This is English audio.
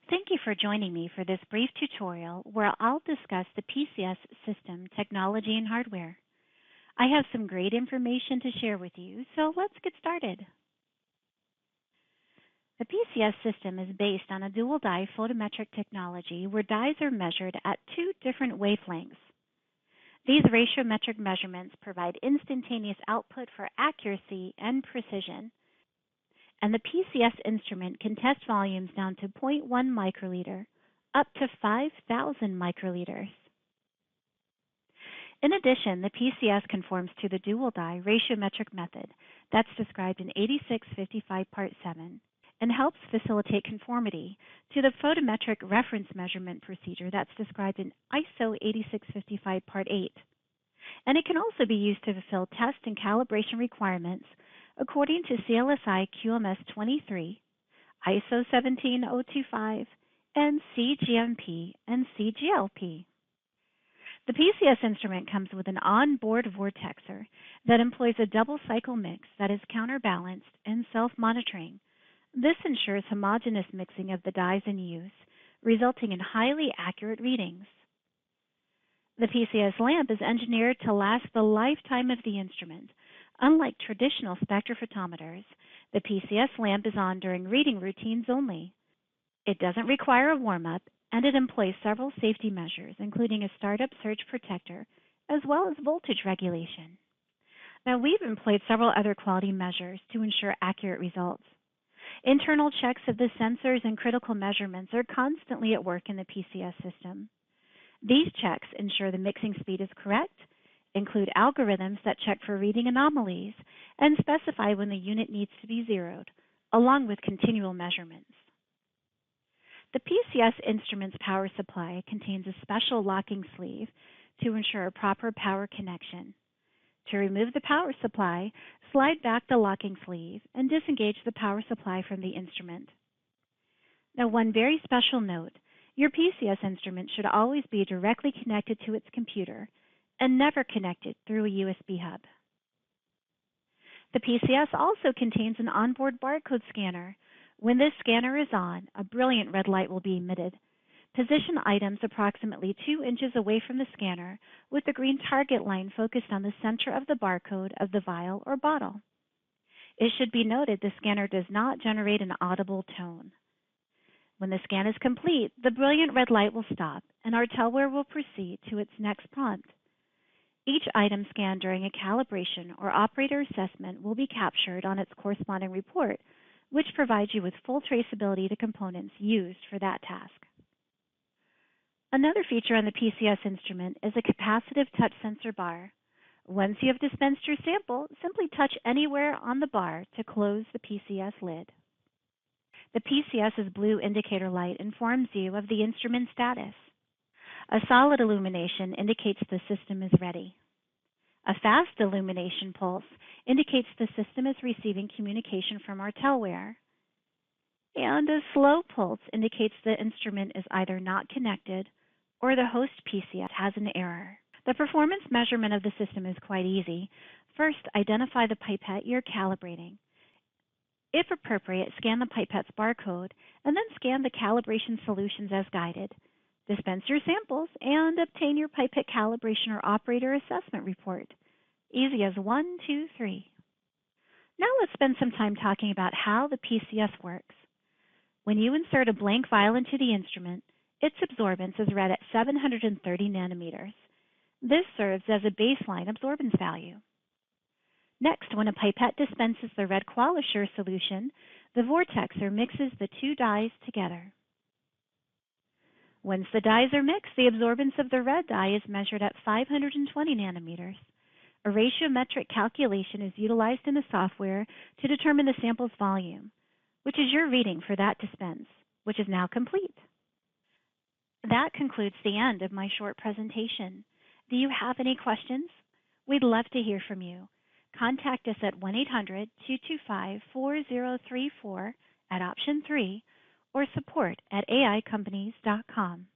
Thank you for joining me for this brief tutorial where I'll discuss the PCS system technology and hardware. I have some great information to share with you, so let's get started. The PCS system is based on a dual dye photometric technology where dyes are measured at two different wavelengths. These ratiometric measurements provide instantaneous output for accuracy and precision, and the PCS instrument can test volumes down to 0.1 microliter up to 5,000 microliters. In addition, the PCS conforms to the dual dye ratiometric method that's described in 8655 Part 7 and helps facilitate conformity to the photometric reference measurement procedure that's described in ISO 8655 Part 8. And it can also be used to fulfill test and calibration requirements according to CLSI QMS 23, ISO 17025, and cGMP and cGLP. The PCS instrument comes with an onboard Vortexer that employs a double cycle mix that is counterbalanced and self-monitoring. This ensures homogeneous mixing of the dyes in use, resulting in highly accurate readings. The PCS lamp is engineered to last the lifetime of the instrument. Unlike traditional spectrophotometers, the PCS lamp is on during reading routines only. It doesn't require a warm-up, and it employs several safety measures, including a startup surge protector, as well as voltage regulation. Now, we've employed several other quality measures to ensure accurate results. Internal checks of the sensors and critical measurements are constantly at work in the PCS system. These checks ensure the mixing speed is correct, include algorithms that check for reading anomalies, and specify when the unit needs to be zeroed, along with continual measurements. The PCS instrument's power supply contains a special locking sleeve to ensure a proper power connection. To remove the power supply, slide back the locking sleeve and disengage the power supply from the instrument. Now, one very special note, your PCS instrument should always be directly connected to its computer and never connected through a USB hub. The PCS also contains an onboard barcode scanner. When this scanner is on, a brilliant red light will be emitted. Position items approximately 2 inches away from the scanner with the green target line focused on the center of the barcode of the vial or bottle. It should be noted the scanner does not generate an audible tone. When the scan is complete, the brilliant red light will stop and Artel will proceed to its next prompt. Each item scanned during a calibration or operator assessment will be captured on its corresponding report, which provides you with full traceability to components used for that task. Another feature on the PCS instrument is a capacitive touch sensor bar. Once you have dispensed your sample, simply touch anywhere on the bar to close the PCS lid. The PCS's blue indicator light informs you of the instrument status. A solid illumination indicates the system is ready. A fast illumination pulse indicates the system is receiving communication from Artelware. And a slow pulse indicates the instrument is either not connected or the host PCS has an error. The performance measurement of the system is quite easy. First, identify the pipette you're calibrating. If appropriate, scan the pipette's barcode and then scan the calibration solutions as guided. Dispense your samples and obtain your pipette calibration or operator assessment report. Easy as 1, 2, 3. Now let's spend some time talking about how the PCS works. When you insert a blank vial into the instrument, its absorbance is read at 730 nanometers. This serves as a baseline absorbance value. Next, when a pipette dispenses the red QualiSure solution, the Vortexer mixes the two dyes together. Once the dyes are mixed, the absorbance of the red dye is measured at 520 nanometers. A ratiometric calculation is utilized in the software to determine the sample's volume, which is your reading for that dispense, which is now complete. That concludes the end of my short presentation. Do you have any questions? We'd love to hear from you. Contact us at 1-800-225-4034 at option 3 or support@aicompanies.com.